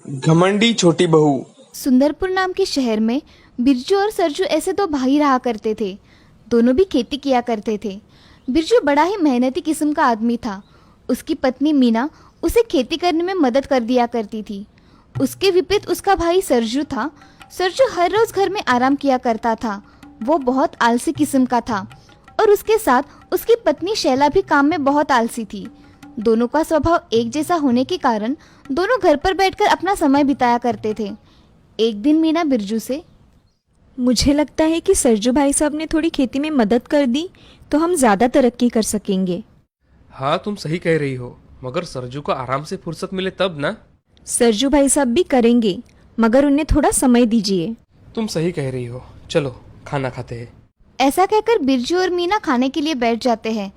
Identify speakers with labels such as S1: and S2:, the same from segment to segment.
S1: घमंडी छोटी बहू।
S2: सुंदरपुर नाम के शहर में बिरजू और सरजू ऐसे दो भाई रहा करते थे। दोनों भी खेती किया करते थे। बिरजू बड़ा ही मेहनती किस्म का आदमी था। उसकी पत्नी मीना उसे खेती करने में मदद कर दिया करती थी। उसके विपरीत उसका भाई सरजू था। सरजू हर रोज घर में आराम किया करता था। वो बहुत आलसी किस्म का था और उसके साथ उसकी पत्नी शैला भी काम में बहुत आलसी थी। दोनों का स्वभाव एक जैसा होने के कारण दोनों घर पर बैठकर अपना समय बिताया करते थे। एक दिन मीना बिरजू से,
S3: मुझे लगता है कि सरजू भाई साहब ने थोड़ी खेती में मदद कर दी तो हम ज़्यादा तरक्की कर सकेंगे।
S4: हाँ, तुम सही कह रही हो, मगर सरजू को आराम से फुर्सत मिले तब ना।
S3: सरजू भाई साहब भी करेंगे, मगर उन्हें थोड़ा समय दीजिए।
S4: तुम सही कह रही हो, चलो खाना खाते हैं।
S2: ऐसा कहकर बिरजू और मीना खाने के लिए बैठ जाते हैं।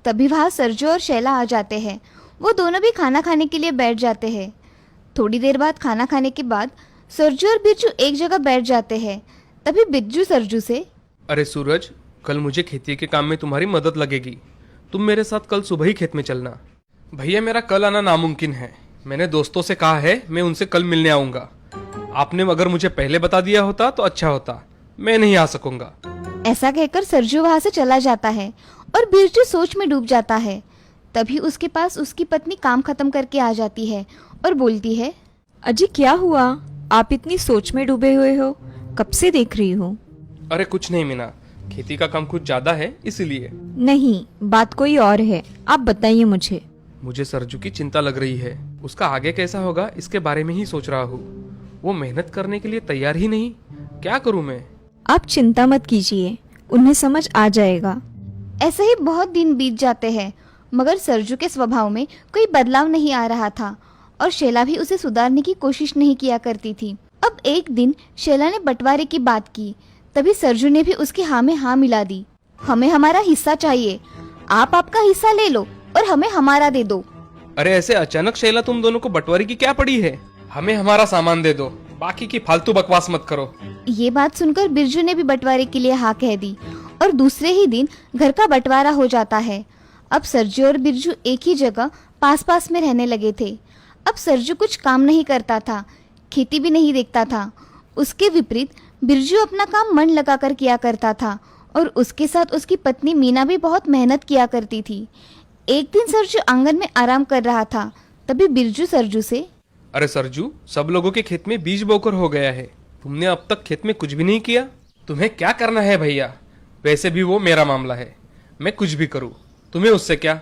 S2: तभी वहाँ सरजू और शैला आ जाते हैं। वो दोनों भी खाना खाने के लिए बैठ जाते हैं। थोड़ी देर बाद खाना खाने के बाद सरजू और बिरजू एक जगह बैठ जाते हैं। तभी बिरजू सरजू से,
S4: अरे सूरज, कल मुझे खेती के काम में तुम्हारी मदद लगेगी। तुम मेरे साथ कल सुबह ही खेत में चलना। भैया, मेरा कल आना नामुमकिन है। मैंने दोस्तों से कहा है मैं उनसे कल मिलने आऊंगा। आपने अगर मुझे पहले बता दिया होता तो अच्छा होता। मैं नहीं आ सकूंगा।
S2: ऐसा कहकर सरजू वहाँ से चला जाता है और बिरजू सोच में डूब जाता है। तभी उसके पास उसकी पत्नी काम खत्म करके आ जाती है और बोलती है,
S3: अजी क्या हुआ, आप इतनी सोच में डूबे हुए हो, कब से देख रही हो?
S4: अरे कुछ नहीं मीना, खेती का काम कुछ ज्यादा है इसीलिए।
S3: नहीं, बात कोई और है, आप बताइए मुझे।
S4: मुझे सरजू की चिंता लग रही है। उसका आगे कैसा होगा इसके बारे में ही सोच रहा हूँ। वो मेहनत करने के लिए तैयार ही नहीं। क्या करूँ मैं?
S3: आप चिंता मत कीजिए, उन्हें समझ आ जाएगा।
S2: ऐसे ही बहुत दिन बीत जाते हैं, मगर सरजू के स्वभाव में कोई बदलाव नहीं आ रहा था और शैला भी उसे सुधारने की कोशिश नहीं किया करती थी। अब एक दिन शैला ने बंटवारे की बात की। तभी सरजू ने भी उसकी हाँ में हाँ मिला दी। हमें हमारा हिस्सा चाहिए, आप आपका हिस्सा ले लो और हमें हमारा दे दो।
S4: अरे ऐसे अचानक शैला, तुम दोनों को बंटवारे की क्या पड़ी है? हमें हमारा सामान दे दो, बाकी की फालतू बकवास मत करो।
S2: ये बात सुनकर बिरजू ने भी बंटवारे के लिए हाँ कह दी और दूसरे ही दिन घर का बंटवारा हो जाता है। अब सरजू और बिरजू एक ही जगह पास पास में रहने लगे थे। अब सरजू कुछ काम नहीं करता था, खेती भी नहीं देखता था। उसके विपरीत बिरजू अपना काम मन लगाकर किया करता था और उसके साथ उसकी पत्नी मीना भी बहुत मेहनत किया करती थी। एक दिन सरजू आंगन में आराम कर रहा था। तभी बिरजू सरजू से,
S4: अरे सरजू, सब लोगों के खेत में बीज बोकर हो गया है। तुमने अब तक खेत में कुछ भी नहीं किया। तुम्हें क्या करना है भैया? वैसे भी वो मेरा मामला है, मैं कुछ भी करूँ, तुम्हें उससे क्या?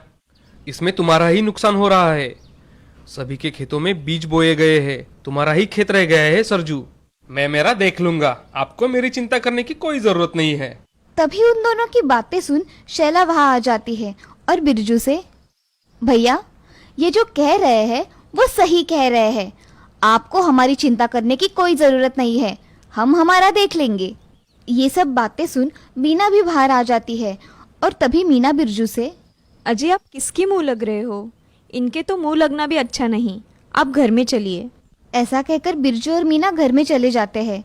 S4: इसमें तुम्हारा ही नुकसान हो रहा है। सभी के खेतों में बीज बोए गए हैं, तुम्हारा ही खेत रह गया है सरजू। मैं मेरा देख लूंगा, आपको मेरी चिंता करने की कोई जरूरत नहीं है।
S2: तभी उन दोनों की बातें सुन शैला वहाँ आ जाती है और बिरजू से, भैया ये जो कह रहे हैं वो सही कह रहे हैं। आपको हमारी चिंता करने की कोई जरूरत नहीं है, हम हमारा देख लेंगे। ये सब बातें सुन मीना भी बाहर आ जाती है और तभी मीना बिरजू से,
S3: अजी आप किसकी मुंह लग रहे हो? इनके तो मुंह लगना भी अच्छा नहीं, आप घर में चलिए।
S2: ऐसा कहकर बिरजू और मीना घर में चले जाते हैं।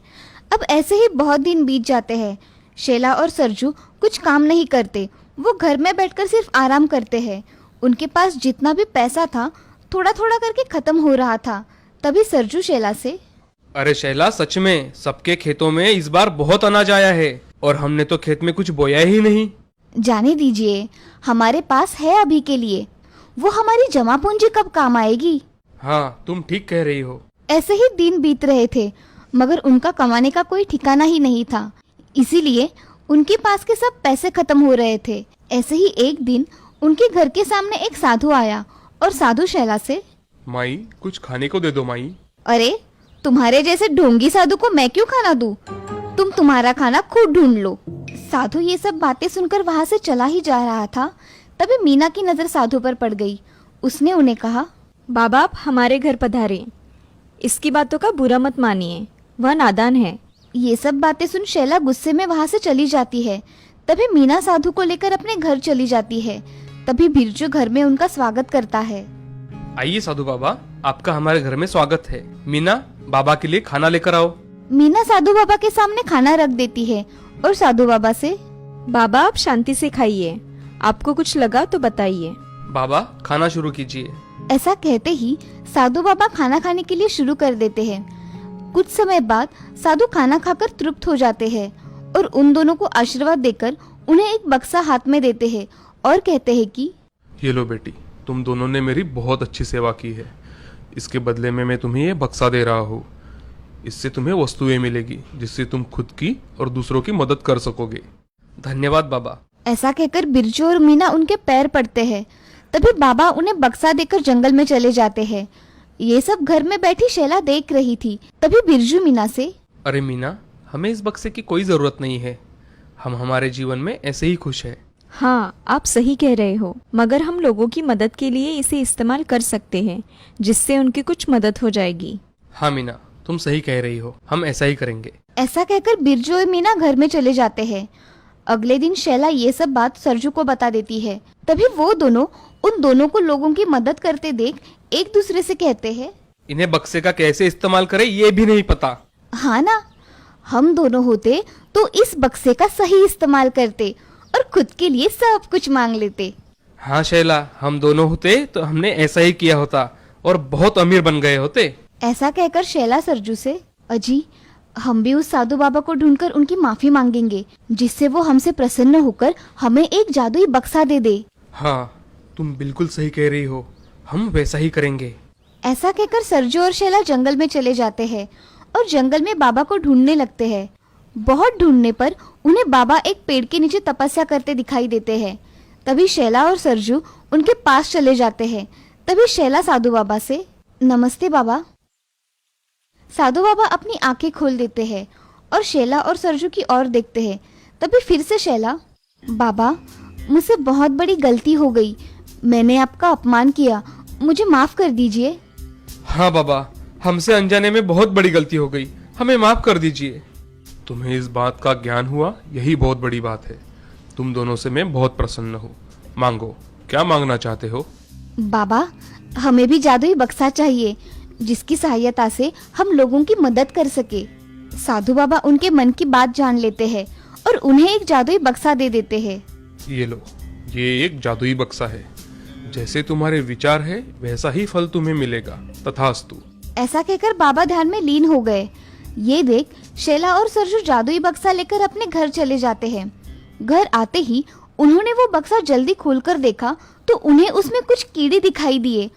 S2: अब ऐसे ही बहुत दिन बीत जाते हैं। शैला और सरजू कुछ काम नहीं करते, वो घर में बैठकर सिर्फ आराम करते हैं। उनके पास जितना भी पैसा था थोड़ा थोड़ा करके खत्म हो रहा था। तभी सरजू शैला से,
S4: अरे शैला, सच में सबके खेतों में इस बार बहुत अनाज आया है और हमने तो खेत में कुछ बोया ही नहीं।
S2: जाने दीजिए, हमारे पास है अभी के लिए, वो हमारी जमा पूंजी कब काम आएगी।
S4: हाँ, तुम ठीक कह रही हो।
S2: ऐसे ही दिन बीत रहे थे, मगर उनका कमाने का कोई ठिकाना ही नहीं था। इसीलिए उनके पास के सब पैसे खत्म हो रहे थे। ऐसे ही एक दिन उनके घर के सामने एक साधु आया और साधु शैला से,
S4: माई, कुछ खाने को दे दो माई।
S2: अरे तुम्हारे जैसे ढोंगी साधु को मैं क्यों खाना दूं? तुम तुम्हारा खाना खुद ढूंढ लो। साधु ये सब बातें सुनकर वहाँ से चला ही जा रहा था। तभी मीना की नजर साधु पर पड़ गई। उसने उन्हें कहा,
S3: बाबा आप हमारे घर पधारे, इसकी बातों का बुरा मत मानिए, वह नादान है।
S2: ये सब बातें सुन शैला गुस्से में वहाँ से चली जाती है। तभी मीना साधु को लेकर अपने घर चली जाती है। तभी बिरजू घर में उनका स्वागत करता है।
S4: आइए साधु बाबा, आपका हमारे घर में स्वागत है। मीना, बाबा के लिए खाना लेकर आओ।
S2: मीना साधु बाबा के सामने खाना रख देती है और साधु बाबा से,
S3: बाबा आप शांति से खाइए, आपको कुछ लगा तो बताइए।
S4: बाबा खाना शुरू कीजिए।
S2: ऐसा कहते ही साधु बाबा खाना खाने के लिए शुरू कर देते हैं। कुछ समय बाद साधु खाना खाकर तृप्त हो जाते हैं और उन दोनों को आशीर्वाद देकर उन्हें एक बक्सा हाथ में देते हैं और कहते हैं कि
S4: ये लो बेटी, तुम दोनों ने मेरी बहुत अच्छी सेवा की है। इसके बदले में मैं तुम्हें ये बक्सा दे रहा हूँ। इससे तुम्हें वस्तुएं मिलेगी जिससे तुम खुद की और दूसरों की मदद कर सकोगे। धन्यवाद बाबा।
S2: ऐसा कहकर बिरजू और मीना उनके पैर पड़ते हैं। तभी बाबा उन्हें बक्सा देकर जंगल में चले जाते हैं। ये सब घर में बैठी शैला देख रही थी। तभी बिरजू मीना से,
S4: अरे मीना, हमें इस बक्से की कोई जरूरत नहीं है। हम हमारे जीवन में ऐसे ही खुश है।
S3: हाँ, आप सही कह रहे हो, मगर हम लोगों की मदद के लिए इसे इस्तेमाल कर सकते हैं, जिससे उनकी कुछ मदद हो जाएगी।
S4: हाँ मीना, तुम सही कह रही हो, हम ऐसा ही करेंगे।
S2: ऐसा कहकर बिरजू और मीना घर में चले जाते हैं। अगले दिन शैला ये सब बात सरजू को बता देती है। तभी वो दोनों उन दोनों को लोगों की मदद करते देख एक दूसरे से कहते हैं,
S4: इन्हें बक्से का कैसे इस्तेमाल करें ये भी नहीं पता।
S2: हाँ ना, हम दोनों होते तो इस बक्से का सही इस्तेमाल करते और खुद के लिए सब कुछ मांग लेते।
S4: हाँ शैला, हम दोनों होते तो हमने ऐसा ही किया होता और बहुत अमीर बन गए होते।
S2: ऐसा कहकर शैला सरजू से, अजी हम भी उस साधु बाबा को ढूंढकर उनकी माफी मांगेंगे, जिससे वो हमसे प्रसन्न होकर हमें एक जादुई बक्सा दे दे।
S4: हाँ, तुम बिल्कुल सही कह रही हो, हम वैसा ही करेंगे।
S2: ऐसा कहकर सरजू और शैला जंगल में चले जाते हैं और जंगल में बाबा को ढूंढने लगते हैं। बहुत ढूंढने पर उन्हें बाबा एक पेड़ के नीचे तपस्या करते दिखाई देते हैं। तभी शैला और सरजू उनके पास चले जाते हैं। तभी शैला साधु बाबा से, नमस्ते बाबा। साधु बाबा अपनी आंखें खोल देते हैं और शैला और सरजू की ओर देखते हैं। तभी फिर से शैला, बाबा मुझसे बहुत बड़ी गलती हो गई, मैंने आपका अपमान किया, मुझे माफ कर दीजिए।
S4: हाँ बाबा, हमसे अनजाने में बहुत बड़ी गलती हो गई, हमें माफ कर दीजिए। तुम्हें इस बात का ज्ञान हुआ, यही बहुत बड़ी बात है। तुम दोनों से मैं बहुत प्रसन्न हूँ। मांगो, क्या मांगना चाहते हो?
S2: बाबा हमें भी जादुई बक्सा चाहिए, जिसकी सहायता से हम लोगों की मदद कर सके। साधु बाबा उनके मन की बात जान लेते हैं और उन्हें एक जादुई बक्सा दे देते हैं।
S4: ये लो, ये एक जादुई बक्सा है। जैसे तुम्हारे विचार है वैसा ही फल तुम्हें मिलेगा, तथास्तु।
S2: ऐसा कहकर बाबा ध्यान में लीन हो गए। ये देख शैला और सरजू जादुई बक्सा लेकर अपने घर चले जाते हैं। घर आते ही उन्होंने वो बक्सा जल्दी खोलकर देखा तो उन्हें उसमें कुछ कीड़े दिखाई दिए।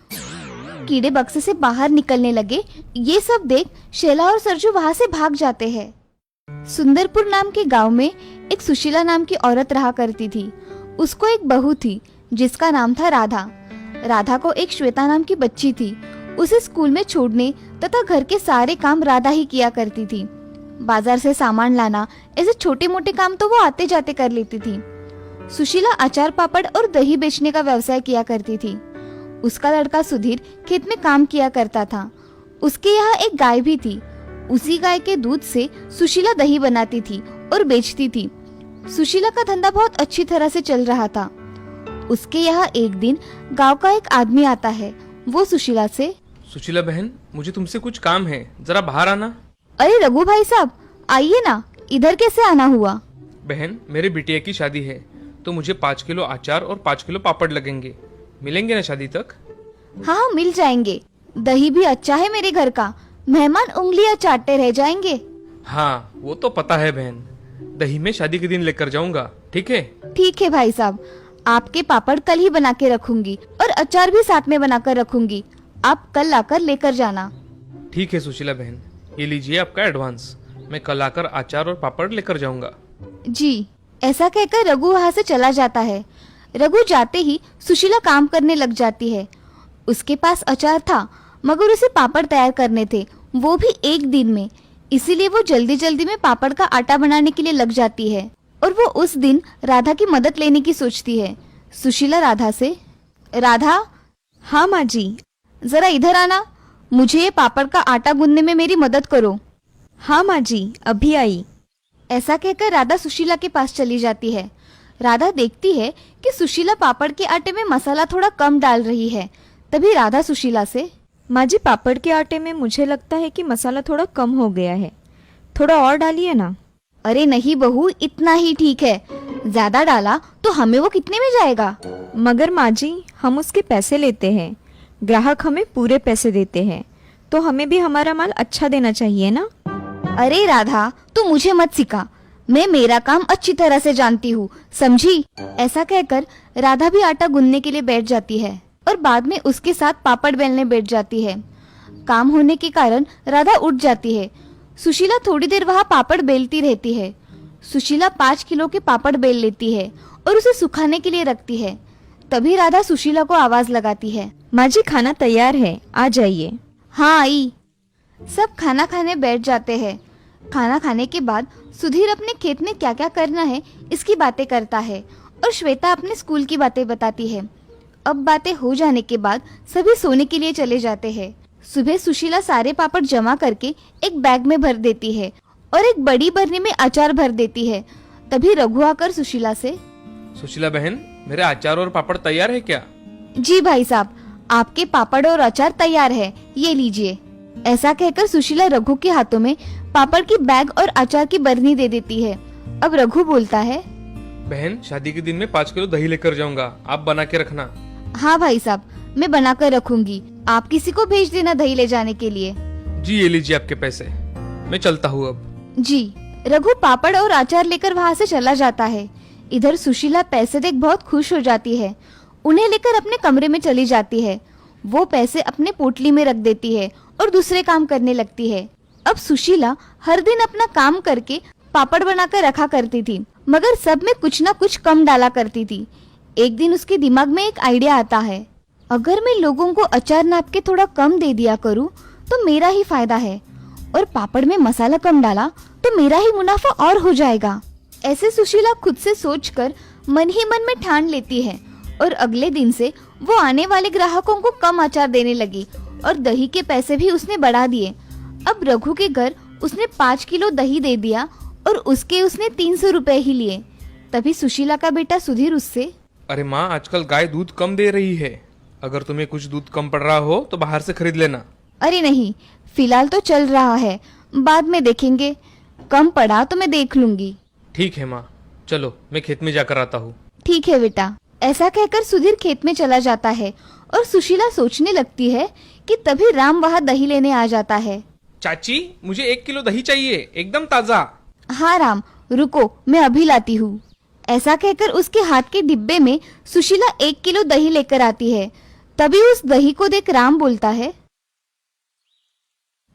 S2: कीड़े बक्से से बाहर निकलने लगे। ये सब देख शैला और सरजू वहाँ से भाग जाते हैं। सुंदरपुर नाम के गांव में एक सुशीला नाम की औरत रहा करती थी। उसको एक बहू थी जिसका नाम था राधा। राधा को एक श्वेता नाम की बच्ची थी। उसे स्कूल में छोड़ने तथा घर के सारे काम राधा ही किया करती थी। बाजार से सामान लाना, ऐसे छोटे मोटे काम तो वो आते जाते कर लेती थी। सुशीला अचार पापड़ और दही बेचने का व्यवसाय किया करती थी। उसका लड़का सुधीर खेत में काम किया करता था। उसके यहाँ एक गाय भी थी। उसी गाय के दूध से सुशीला दही बनाती थी और बेचती थी। सुशीला का धंधा बहुत अच्छी तरह से चल रहा था। उसके यहाँ एक दिन गांव का एक आदमी आता है। वो सुशीला से,
S4: सुशीला बहन, मुझे तुमसे कुछ काम है, जरा बाहर आना।
S2: अरे रघु भाई साहब, आइए ना, इधर कैसे आना हुआ?
S4: बहन, मेरे बिटिया की शादी है तो मुझे 5 किलो अचार और 5 किलो पापड़ लगेंगे। मिलेंगे ना शादी तक?
S2: हाँ मिल जाएंगे। दही भी अच्छा है मेरे घर का, मेहमान उंगलियां चाटते रह जाएंगे।
S4: हाँ वो तो पता है बहन, दही में शादी के दिन लेकर जाऊंगा, ठीक है?
S2: ठीक है भाई साहब, आपके पापड़ कल ही बना के रखूंगी और अचार भी साथ में बनाकर रखूंगी। आप कल आकर लेकर जाना।
S4: ठीक है सुशीला बहन, ये लीजिए आपका एडवांस। मैं कल आकर अचार और पापड़ लेकर जाऊंगा।
S2: जी। ऐसा कहकर रघु वहाँ से चला जाता है। रघु जाते ही सुशीला काम करने लग जाती है। उसके पास अचार था मगर उसे पापड़ तैयार करने थे, वो भी एक दिन में। इसीलिए वो जल्दी जल्दी में पापड़ का आटा बनाने के लिए लग जाती है और वो उस दिन राधा की मदद लेने की सोचती है। सुशीला राधा से, राधा।
S3: हाँ माँ जी।
S2: जरा इधर आना, मुझे ये पापड़ का आटा गूंदने में मेरी मदद करो।
S3: हाँ माँ जी, अभी आई।
S2: ऐसा कहकर राधा सुशीला के पास चली जाती है। राधा देखती है कि सुशीला पापड़ के आटे में मसाला थोड़ा कम डाल रही है। तभी राधा सुशीला से,
S3: माँ जी, पापड़ के आटे में मुझे लगता है कि मसाला थोड़ा कम हो गया है, थोड़ा और डालिए ना।
S2: अरे नहीं बहू, इतना ही ठीक है, ज्यादा डाला तो हमें वो कितने में जाएगा?
S3: मगर माँ जी, हम उसके पैसे लेते हैं। ग्राहक हमें पूरे पैसे देते हैं, तो हमें भी हमारा माल अच्छा देना चाहिए ना।
S2: अरे राधा, तू मुझे मत सिखा, मैं मेरा काम अच्छी तरह से जानती हूँ, समझी। ऐसा कहकर राधा भी आटा गूंदने के लिए बैठ जाती है और बाद में उसके साथ पापड़ बेलने बैठ जाती है। काम होने के कारण राधा उठ जाती है। सुशीला थोड़ी देर वहाँ पापड़ बेलती रहती है। सुशीला 5 किलो के पापड़ बेल लेती है और उसे सुखाने के लिए रखती है। तभी राधा सुशीला को आवाज लगाती है,
S3: माँ जी खाना तैयार है, आ जाइए।
S2: हाँ आई। सब खाना खाने बैठ जाते हैं। खाना खाने के बाद सुधीर अपने खेत में क्या क्या करना है इसकी बातें करता है और श्वेता अपने स्कूल की बातें बताती है। अब बातें हो जाने के बाद सभी सोने के लिए चले जाते हैं। सुबह सुशीला सारे पापड़ जमा करके एक बैग में भर देती है और एक बड़ी बरनी में अचार भर देती है। तभी रघु आकर सुशीला से,
S4: सुशीला बहन, मेरे अचार और पापड़ तैयार है क्या?
S2: जी भाई साहब, आपके पापड़ और अचार तैयार है, ये लीजिए। ऐसा कहकर सुशीला रघु के हाथों में पापड़ की बैग और अचार की बरनी दे देती है। अब रघु बोलता है,
S4: बहन, शादी के दिन में 5 किलो दही लेकर जाऊंगा, आप बना के रखना।
S2: हाँ भाई साहब, मैं बना कर रखूंगी, आप किसी को भेज देना दही ले जाने के लिए।
S4: जी ये लीजिए आपके पैसे, मैं चलता हूँ अब।
S2: जी। रघु पापड़ और अचार लेकर वहाँ से चला जाता है। इधर सुशीला पैसे देख बहुत खुश हो जाती है। उन्हें लेकर अपने कमरे में चली जाती है। वो पैसे अपने पोटली में रख देती है और दूसरे काम करने लगती है। अब सुशीला हर दिन अपना काम करके पापड़ बनाकर रखा करती थी, मगर सब में कुछ ना कुछ कम डाला करती थी। एक दिन उसके दिमाग में एक आइडिया आता है, अगर मैं लोगों को अचार नाप के थोड़ा कम दे दिया करूँ तो मेरा ही फायदा है, और पापड़ में मसाला कम डाला तो मेरा ही मुनाफा और हो जाएगा। ऐसे सुशीला खुद से सोचकर मन ही मन में ठान लेती है और अगले दिन से वो आने वाले ग्राहकों को कम अचार देने लगी और दही के पैसे भी उसने बढ़ा दिए। अब रघु के घर उसने 5 किलो दही दे दिया और उसने 300 रुपए ही लिए। तभी सुशीला का बेटा सुधीर उससे,
S4: अरे माँ, आजकल गाय दूध कम दे रही है, अगर तुम्हें कुछ दूध कम पड़ रहा हो तो बाहर से खरीद लेना।
S2: अरे नहीं, फिलहाल तो चल रहा है, बाद में देखेंगे, कम पड़ा तो मैं देख लूंगी।
S4: ठीक है माँ, चलो मैं खेत में जाकर आता हूँ।
S2: ठीक है बेटा। ऐसा कहकर सुधीर खेत में चला जाता है और सुशीला सोचने लगती है कि तभी राम वहाँ दही लेने आ जाता है।
S4: चाची, मुझे 1 किलो दही चाहिए, एकदम ताजा।
S2: हाँ राम, रुको, मैं अभी लाती हूँ। ऐसा कहकर उसके हाथ के डिब्बे में सुशीला 1 किलो दही लेकर आती है। तभी उस दही को देख राम बोलता है,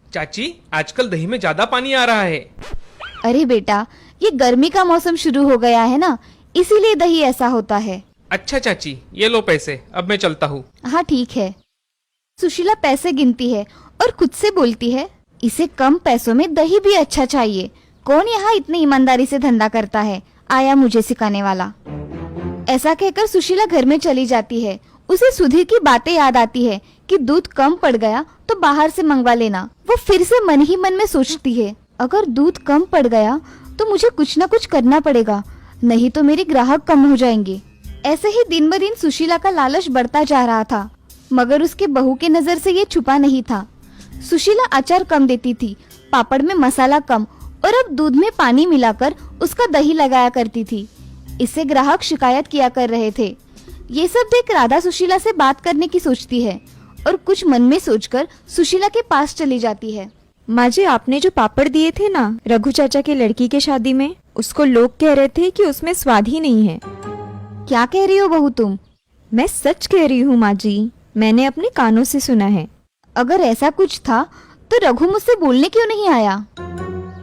S4: चाची, आजकल दही में ज्यादा पानी आ रहा है।
S2: अरे बेटा, ये गर्मी का मौसम शुरू हो गया है ना, इसीलिए दही ऐसा होता है।
S4: अच्छा चाची, ये लो पैसे, अब मैं चलता हूँ।
S2: हाँ ठीक है। सुशीला पैसे गिनती है और खुद से बोलती है, इसे कम पैसों में दही भी अच्छा चाहिए। कौन यहाँ इतनी ईमानदारी से धंधा करता है, आया मुझे सिखाने वाला। ऐसा कहकर सुशीला घर में चली जाती है। उसे सुधीर की बातें याद आती है कि दूध कम पड़ गया तो बाहर से मंगवा लेना। वो फिर से मन ही मन में सोचती है, अगर दूध कम पड़ गया तो मुझे कुछ ना कुछ करना पड़ेगा, नहीं तो मेरे ग्राहक कम हो जाएंगे। ऐसे ही दिन ब दिन सुशीला का लालच बढ़ता जा रहा था, मगर उसके बहू के नजर से ये छुपा नहीं था। सुशीला अचार कम देती थी, पापड़ में मसाला कम और अब दूध में पानी मिलाकर उसका दही लगाया करती थी। इससे ग्राहक शिकायत किया कर रहे थे। ये सब देख राधा सुशीला से बात करने की सोचती है और कुछ मन में सोचकर सुशीला के पास चली जाती है।
S3: माँ जी, आपने जो पापड़ दिए थे ना रघु चाचा के लड़की के शादी में, उसको लोग कह रहे थे कि उसमें स्वाद ही नहीं है।
S2: क्या कह रही हो बहू तुम?
S3: मैं सच कह रही हूँ माँ जी, मैंने अपने कानों से सुना है।
S2: अगर ऐसा कुछ था तो रघु मुझसे बोलने क्यों नहीं आया?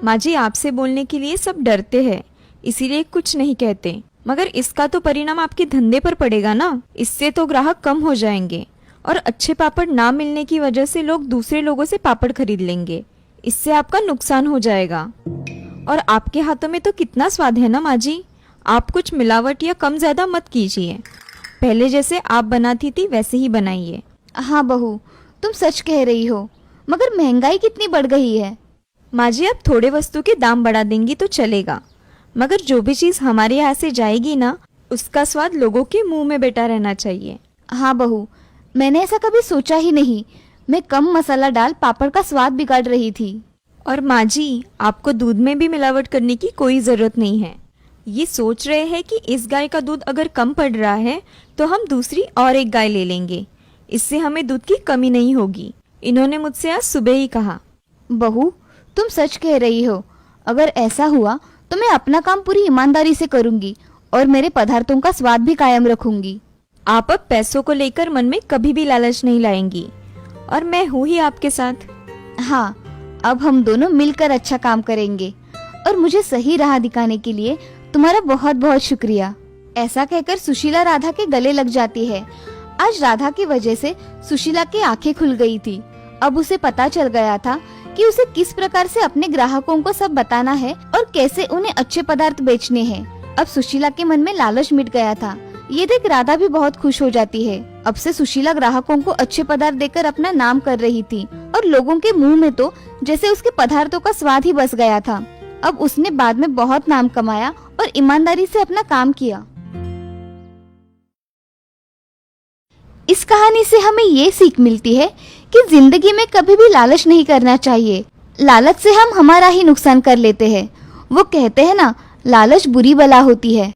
S3: माँ जी, आपसे बोलने के लिए सब डरते हैं, इसीलिए कुछ नहीं कहते, मगर इसका तो परिणाम आपके धंधे पर पड़ेगा ना। इससे तो ग्राहक कम हो जाएंगे और अच्छे पापड़ ना मिलने की वजह से लोग दूसरे लोगों से पापड़ खरीद लेंगे। इससे आपका नुकसान हो जाएगा। और आपके हाथों में तो कितना स्वाद है ना माँ जी, आप कुछ मिलावट या कम ज्यादा मत कीजिए। पहले जैसे आप बनाती थी वैसे ही बनाइए।
S2: हाँ बहू, तुम सच कह रही हो, मगर महंगाई कितनी बढ़ गई है।
S3: माँ जी, आप थोड़े वस्तु के दाम बढ़ा देंगी तो चलेगा, मगर जो भी चीज हमारे यहाँ से जाएगी ना, उसका स्वाद लोगों के मुंह में बैठा रहना चाहिए।
S2: हाँ बहू, मैंने ऐसा कभी सोचा ही नहीं। मैं कम मसाला डाल पापड़ का स्वाद बिगाड़ रही थी।
S3: और माँ जी, आपको दूध में भी मिलावट करने की कोई जरूरत नहीं है। ये सोच रहे हैं कि इस गाय का दूध अगर कम पड़ रहा है तो हम दूसरी और एक गाय ले लेंगे। इससे हमें दूध की कमी नहीं होगी। इन्होंने मुझसे आज सुबह ही कहा।
S2: बहू, तुम सच कह रही हो। अगर ऐसा हुआ तो मैं अपना काम पूरी ईमानदारी से करूंगी और मेरे पदार्थों का स्वाद भी कायम रखूंगी।
S3: आप अब पैसों को लेकर मन में कभी भी लालच नहीं लाएंगी और मैं हूँ ही आपके साथ।
S2: हाँ, अब हम दोनों मिलकर अच्छा काम करेंगे और मुझे सही राह दिखाने के लिए तुम्हारा बहुत बहुत शुक्रिया। ऐसा कहकर सुशीला राधा के गले लग जाती है। आज राधा की वजह से सुशीला की आंखें खुल गई थी। अब उसे पता चल गया था कि उसे किस प्रकार से अपने ग्राहकों को सब बताना है और कैसे उन्हें अच्छे पदार्थ बेचने हैं। अब सुशीला के मन में लालच मिट गया था। ये देख राधा भी बहुत खुश हो जाती है। अब से सुशीला ग्राहकों को अच्छे पदार्थ देकर अपना नाम कर रही थी और लोगों के मुंह में तो जैसे उसके पदार्थों का स्वाद ही बस गया था। अब उसने बाद में बहुत नाम कमाया और ईमानदारी से अपना काम किया। इस कहानी से हमें ये सीख मिलती है कि जिंदगी में कभी भी लालच नहीं करना चाहिए। लालच से हम हमारा ही नुकसान कर लेते हैं। वो कहते हैं ना, लालच बुरी बला होती है।